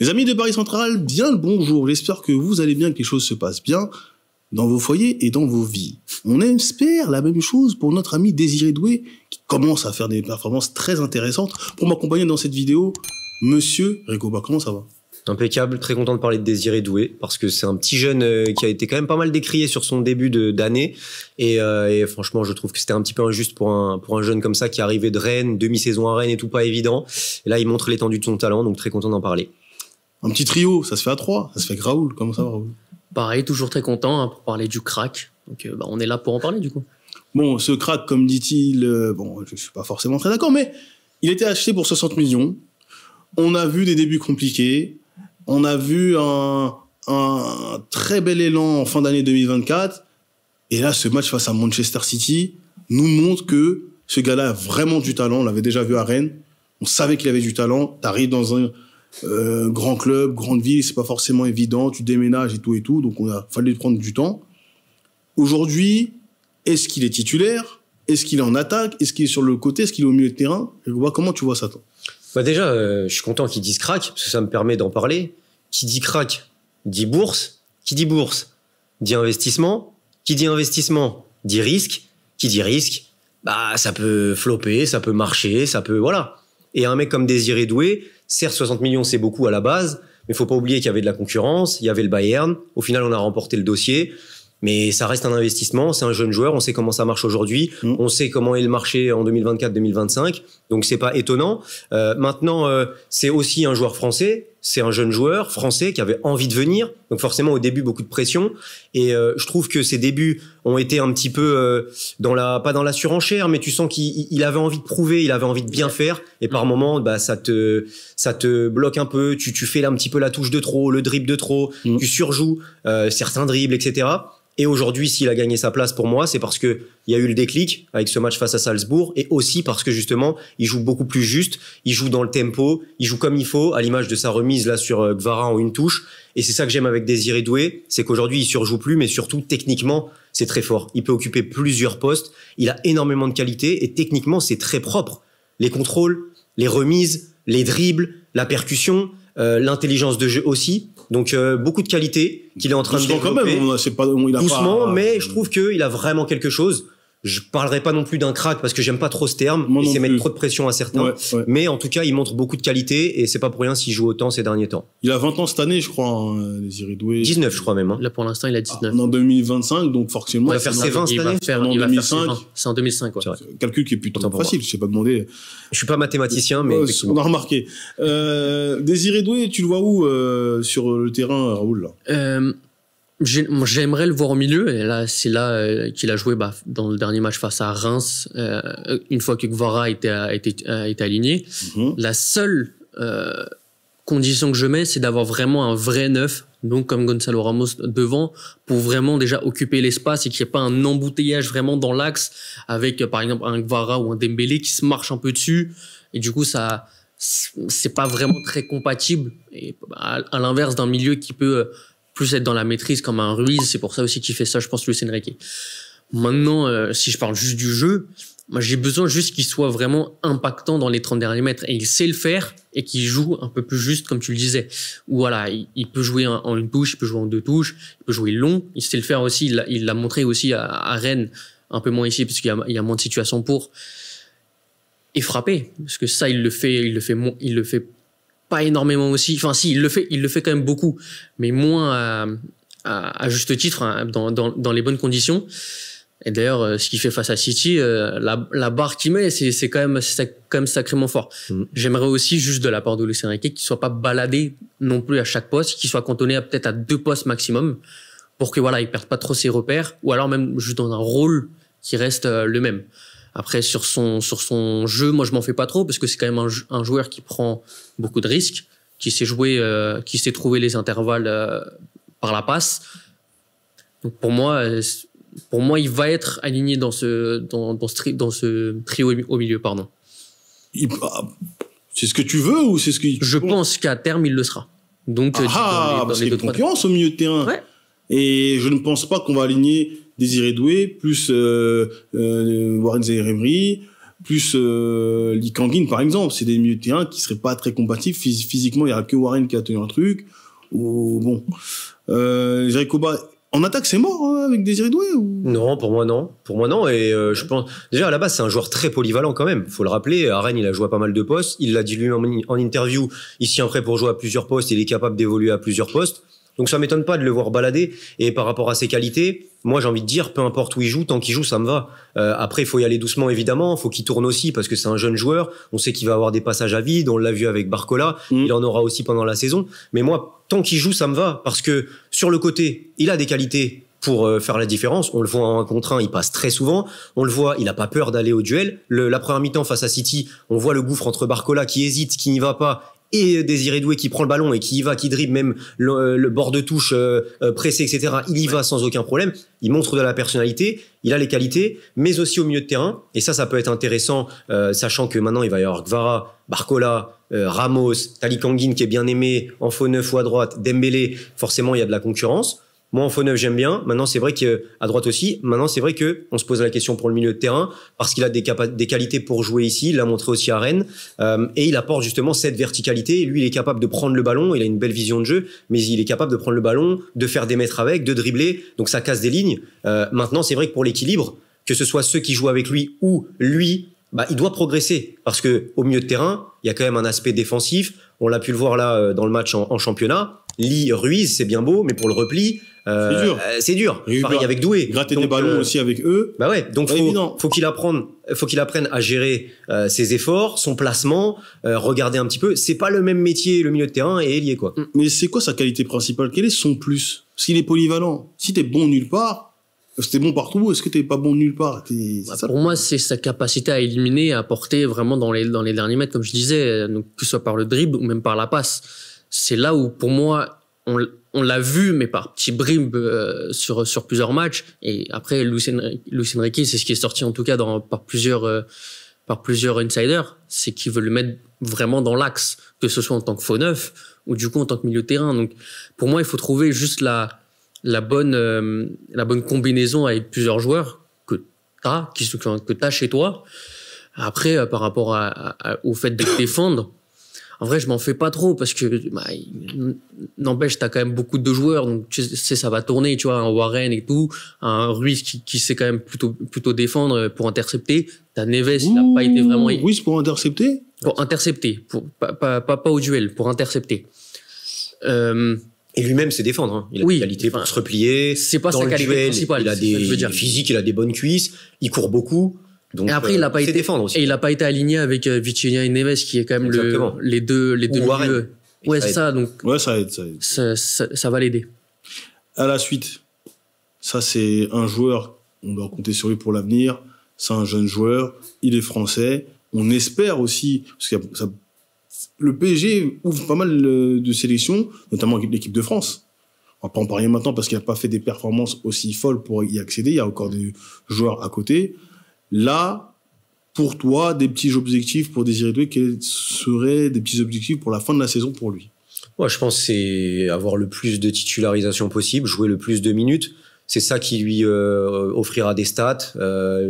Les amis de Paris Central, bien le bonjour. J'espère que vous allez bien, que les choses se passent bien dans vos foyers et dans vos vies. On espère la même chose pour notre ami Désiré Doué, qui commence à faire des performances très intéressantes. Pour m'accompagner dans cette vidéo, Monsieur Régoba, comment ça va? Impeccable, très content de parler de Désiré Doué, parce que c'est un petit jeune qui a été quand même pas mal décrié sur son début d'année. Et franchement, je trouve que c'était un petit peu injuste pour un jeune comme ça qui arrivait de Rennes, demi-saison à Rennes et tout, pas évident. Et là, il montre l'étendue de son talent, donc très content d'en parler. Un petit trio, ça se fait à 3, ça se fait avec Raoul. Comment ça va, Raoul? Pareil, toujours très content pour parler du crack. Donc on est là pour en parler du coup. Bon, ce crack, comme dit-il, bon, je suis pas forcément très d'accord, mais il était acheté pour 60 millions. On a vu des débuts compliqués. On a vu un très bel élan en fin d'année 2024. Et là, ce match face à Manchester City nous montre que ce gars-là a vraiment du talent. On l'avait déjà vu à Rennes. On savait qu'il avait du talent. T'arrives dans un grand club, grande ville, c'est pas forcément évident. Tu déménages et tout. Donc, on a fallu prendre du temps. Aujourd'hui, est-ce qu'il est titulaire? Est-ce qu'il est en attaque? Est-ce qu'il est sur le côté? Est-ce qu'il est au milieu de terrain? Comment tu vois ça, toi? Bah déjà, je suis content qu'ils disent crack, parce que ça me permet d'en parler. Qui dit crack dit bourse. Qui dit bourse dit investissement. Qui dit investissement dit risque. Qui dit risque, bah ça peut flopper, ça peut marcher, ça peut... Voilà. Et un mec comme Désiré Doué, certes 60 millions c'est beaucoup à la base, mais faut pas oublier qu'il y avait de la concurrence, il y avait le Bayern. Au final, on a remporté le dossier. Mais ça reste un investissement, c'est un jeune joueur, on sait comment ça marche aujourd'hui, on sait comment est le marché en 2024-2025, donc c'est pas étonnant. Maintenant, c'est aussi un joueur français, c'est un jeune joueur français qui avait envie de venir, donc forcément au début beaucoup de pression, et je trouve que ses débuts ont été un petit peu pas dans la surenchère, mais tu sens qu'il avait envie de prouver, il avait envie de bien faire, et par moments, bah ça te bloque un peu, tu fais là un petit peu la touche de trop, le dribble de trop, tu surjoues certains dribbles, etc. Et aujourd'hui, s'il a gagné sa place pour moi, c'est parce que il y a eu le déclic avec ce match face à Salzbourg, et aussi parce que justement, il joue beaucoup plus juste, il joue dans le tempo, il joue comme il faut, à l'image de sa remise là sur Gvara en une touche. Et c'est ça que j'aime avec Désiré Doué, c'est qu'aujourd'hui, il surjoue plus, mais surtout techniquement, c'est très fort. Il peut occuper plusieurs postes, il a énormément de qualité, et techniquement, c'est très propre. Les contrôles, les remises, les dribbles, la percussion, l'intelligence de jeu aussi. Donc beaucoup de qualité qu'il est en train de développer. Quand même, il a doucement, pas... mais je trouve qu'il a vraiment quelque chose. Je parlerai pas non plus d'un crack parce que j'aime pas trop ce terme, Moi et non c'est plus. mettre trop de pression à certains. Ouais. Mais en tout cas, il montre beaucoup de qualité, et c'est pas pour rien s'il joue autant ces derniers temps. Il a 20 ans cette année, je crois, hein, Désiré Doué. 19, je crois même. Hein. Là pour l'instant il a 19. En 2025, donc forcément... Il va faire ses 20 cette année. Il va faire ses 2005. 20. C'est en 2005 quoi. Calcul qui est plutôt Autant pour facile, je sais pas demander. Je suis pas mathématicien, mais On effectivement. a remarqué. Désiré Doué, tu le vois où sur le terrain, Raoul là? J'aimerais le voir au milieu, et là c'est là qu'il a joué dans le dernier match face à Reims, une fois que Gvara a été aligné. La seule condition que je mets, c'est d'avoir vraiment un vrai neuf, donc comme Gonzalo Ramos devant, pour vraiment déjà occuper l'espace et qu'il n'y ait pas un embouteillage vraiment dans l'axe avec par exemple un Gvara ou un Dembélé qui se marche un peu dessus, et du coup ça c'est pas vraiment très compatible, et à l'inverse d'un milieu qui peut plus être dans la maîtrise comme un Ruiz. C'est pour ça aussi qu'il fait ça, je pense, Luis Enrique. Maintenant, si je parle juste du jeu, moi j'ai besoin juste qu'il soit vraiment impactant dans les 30 derniers mètres, et il sait le faire, et qu'il joue un peu plus juste comme tu le disais, où voilà, il peut jouer en une touche, il peut jouer en deux touches, il peut jouer long, il sait le faire aussi, il l'a montré aussi à Rennes, un peu moins ici parce qu'il y a moins de situations pour, et frapper, parce que ça il le fait pas énormément aussi, enfin si, il le fait quand même beaucoup, mais moins à juste titre, hein, dans les bonnes conditions. Et d'ailleurs, ce qu'il fait face à City, la barre qu'il met, c'est quand même sacrément fort. J'aimerais aussi, juste de la part de Luis Enrique, qu'il soit pas baladé non plus à chaque poste, qu'il soit cantonné peut-être à 2 postes maximum, pour que voilà, il perde pas trop ses repères, ou alors même juste dans un rôle qui reste le même. Après, sur son jeu, moi, je m'en fais pas trop, parce que c'est quand même un joueur qui prend beaucoup de risques, qui sait jouer, qui sait trouver les intervalles par la passe. Donc, pour moi, il va être aligné dans ce trio au milieu, pardon. C'est ce que tu veux, ou c'est ce que... Je pense qu'à terme, il le sera. Donc, parce qu'il y a une concurrence au milieu de terrain. Ouais. Et je ne pense pas qu'on va aligner Désiré Doué, plus Warren Zaïre-Emery, plus Lee Kang-in par exemple, c'est des milieux de terrain qui seraient pas très compatibles physiquement. Il y a que Warren qui a tenu un truc. Ou bon, Jerick Koba en attaque c'est mort hein, avec Désiré Doué ou... Non, pour moi non. Et je pense déjà à la base c'est un joueur très polyvalent quand même. Faut le rappeler. À Rennes il a joué à pas mal de postes. Il l'a dit lui en interview. Il s'y est prêt pour jouer à plusieurs postes. Il est capable d'évoluer à plusieurs postes. Donc ça m'étonne pas de le voir balader. Et par rapport à ses qualités, moi j'ai envie de dire, peu importe où il joue, tant qu'il joue, ça me va. Après, il faut y aller doucement évidemment. Il faut qu'il tourne aussi parce que c'est un jeune joueur. On sait qu'il va avoir des passages à vide. On l'a vu avec Barcola. Il en aura aussi pendant la saison. Mais moi, tant qu'il joue, ça me va parce que sur le côté, il a des qualités pour faire la différence. On le voit en 1 contre 1, il passe très souvent. On le voit, il a pas peur d'aller au duel. La première mi-temps face à City, on voit le gouffre entre Barcola qui hésite, qui n'y va pas, et Désiré Doué qui prend le ballon et qui y va, qui dribble même le bord de touche pressé, etc. Il y va sans aucun problème. Il montre de la personnalité, il a les qualités, mais aussi au milieu de terrain. Et ça peut être intéressant, sachant que maintenant il va y avoir Gvara, Barcola, Ramos, Tali Kang-in qui est bien aimé, en faux neuf ou à droite, Dembélé. Forcément, il y a de la concurrence. Moi, en faux neuf, j'aime bien. Maintenant, c'est vrai qu'à droite aussi. Maintenant, c'est vrai que on se pose la question pour le milieu de terrain parce qu'il a des qualités pour jouer ici. Il l'a montré aussi à Rennes. Et il apporte justement cette verticalité. Et lui, il est capable de prendre le ballon. Il a une belle vision de jeu, mais il est capable de prendre le ballon, de faire des mètres avec, de dribbler. Donc, ça casse des lignes. Maintenant, c'est vrai que pour l'équilibre, que ce soit ceux qui jouent avec lui ou lui, il doit progresser parce que au milieu de terrain, il y a quand même un aspect défensif. On l'a pu le voir là dans le match en championnat. Lee, Ruiz, c'est bien beau, mais pour le repli, c'est dur. Pareil avec Doué. Gratter des ballons aussi avec eux. Bah ouais. Donc faut qu'il apprenne à gérer ses efforts, son placement, regarder un petit peu. C'est pas le même métier, le milieu de terrain et ailier quoi. Mais c'est quoi sa qualité principale? Quel est son plus? Parce qu'il est polyvalent. Si t'es bon nulle part, t'es bon partout. Est-ce que t'es pas bon nulle part? Pour moi, c'est sa capacité à éliminer, à porter vraiment dans les derniers mètres, comme je disais, donc, que ce soit par le dribble ou même par la passe. C'est là où, pour moi, on l'a vu, mais par petits bribes sur plusieurs matchs. Et après, Luis Enrique, c'est ce qui est sorti en tout cas par plusieurs insiders, c'est qu'il veut le mettre vraiment dans l'axe, que ce soit en tant que faux neuf ou du coup en tant que milieu de terrain. Donc, pour moi, il faut trouver juste la bonne combinaison avec plusieurs joueurs que t'as chez toi. Après, par rapport au fait de défendre, en vrai, je m'en fais pas trop parce que, n'empêche, t'as quand même beaucoup de joueurs, donc tu sais, ça va tourner, tu vois, un Warren et tout, un Ruiz qui sait quand même plutôt défendre pour intercepter. T'as Neves, il a pas été vraiment. Ruiz pour intercepter? Pour intercepter, pas au duel, pour intercepter. Et lui-même, c'est défendre. Hein. Il a des qualités pour se replier. C'est pas sa qualité principale. Il a des physiques, il a des bonnes cuisses, il court beaucoup. Donc, et après, il a pas été défendre aussi. Et il a pas été aligné avec Vitinha et Neves, qui est quand même les deux milieux. Ouais, c'est ça. Donc, ouais, ça aide. Ça va l'aider. À la suite, ça c'est un joueur, on doit compter sur lui pour l'avenir. C'est un jeune joueur, il est français. On espère aussi, parce que le PSG ouvre pas mal de sélections, notamment l'équipe de France. On va pas en parler maintenant parce qu'il n'a pas fait des performances aussi folles pour y accéder. Il y a encore des joueurs à côté. Là, pour toi, des petits objectifs pour Désiré Doué, quels seraient des petits objectifs pour la fin de la saison pour lui? Ouais, je pense que c'est avoir le plus de titularisation possible, jouer le plus de minutes. C'est ça qui lui offrira des stats,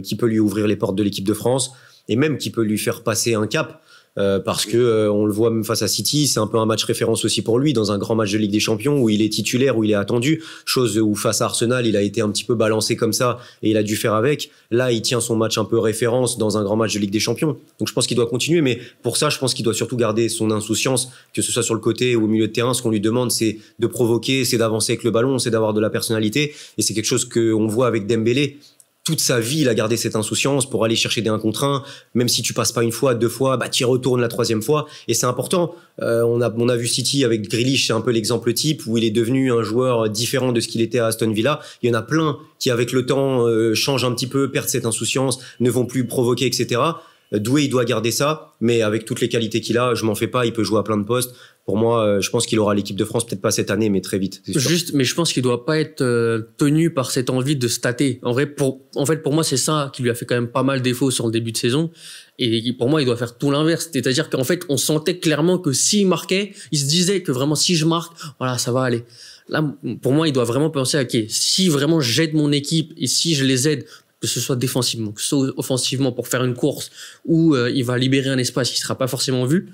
qui peut lui ouvrir les portes de l'équipe de France et même qui peut lui faire passer un cap. Parce que on le voit même face à City, c'est un peu un match référence aussi pour lui dans un grand match de Ligue des Champions où il est titulaire, où il est attendu, chose où face à Arsenal il a été un petit peu balancé comme ça et il a dû faire avec. Là il tient son match un peu référence dans un grand match de Ligue des Champions, donc je pense qu'il doit continuer, mais pour ça je pense qu'il doit surtout garder son insouciance, que ce soit sur le côté ou au milieu de terrain. Ce qu'on lui demande c'est de provoquer, c'est d'avancer avec le ballon, c'est d'avoir de la personnalité, et c'est quelque chose qu'on voit avec Dembélé. Toute sa vie, il a gardé cette insouciance pour aller chercher des 1 contre 1. Même si tu passes pas une fois, 2 fois, tu y retournes la 3e fois. Et c'est important. On a vu City avec Grealish, c'est un peu l'exemple type où il est devenu un joueur différent de ce qu'il était à Aston Villa. Il y en a plein qui, avec le temps, changent un petit peu, perdent cette insouciance, ne vont plus provoquer, etc. Doué, il doit garder ça, mais avec toutes les qualités qu'il a, je m'en fais pas, il peut jouer à plein de postes. Pour moi, je pense qu'il aura l'équipe de France, peut-être pas cette année, mais très vite. Juste, mais je pense qu'il doit pas être tenu par cette envie de stater. En fait, pour moi, c'est ça qui lui a fait quand même pas mal défaut sur le début de saison. Et pour moi, il doit faire tout l'inverse. C'est-à-dire qu'en fait, on sentait clairement que s'il marquait, il se disait que vraiment, si je marque, voilà, ça va aller. Là, pour moi, il doit vraiment penser, ok, si vraiment j'aide mon équipe et si je les aide que ce soit défensivement, que ce soit offensivement pour faire une course où il va libérer un espace qui sera pas forcément vu.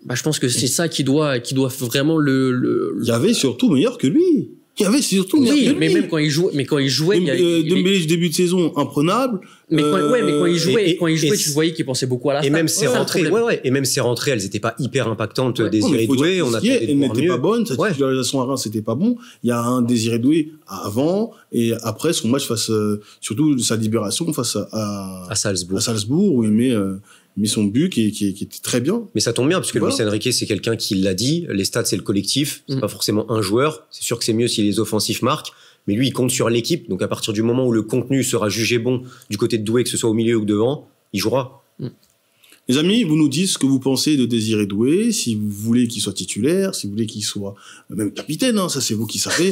Bah, je pense que c'est ça qui doit vraiment Il y avait surtout meilleur que lui. Il y avait surtout meilleur que lui. mais même quand il jouait, Dembélé début de saison imprenable. Mais quand il jouait, tu voyais qu'il pensait beaucoup à la et stat. même ses rentrées, et même ses rentrées, elles étaient pas hyper impactantes. Désiré Doué, on attendait elle de voir n'était mieux. pas bonne, sa titularisation à Reims c'était pas bon. Il y a un Désiré Doué avant et après son match face, surtout sa libération face à Salzbourg où il met son but qui était très bien. Mais ça tombe bien, parce que Luis Enrique, c'est quelqu'un qui l'a dit. Les stats, c'est le collectif. C'est pas forcément un joueur. C'est sûr que c'est mieux si les offensifs marquent. Mais lui, il compte sur l'équipe. Donc, à partir du moment où le contenu sera jugé bon du côté de Doué, que ce soit au milieu ou devant, il jouera. Les amis, vous nous dites ce que vous pensez de Désiré Doué, si vous voulez qu'il soit titulaire, si vous voulez qu'il soit même capitaine, hein, ça c'est vous qui savez.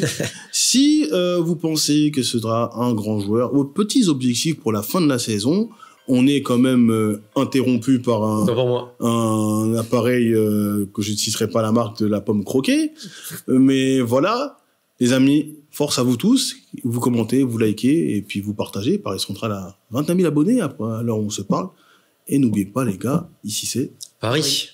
Si vous pensez que ce sera un grand joueur, vos petits objectifs pour la fin de la saison, on est quand même interrompu par un appareil que je ne citerai pas la marque de la pomme croquée. Mais voilà, les amis, force à vous tous. Vous commentez, vous likez et puis vous partagez. Paris Central à 21 000 abonnés après l'heure où on se parle. Et n'oubliez pas les gars, ici c'est Paris.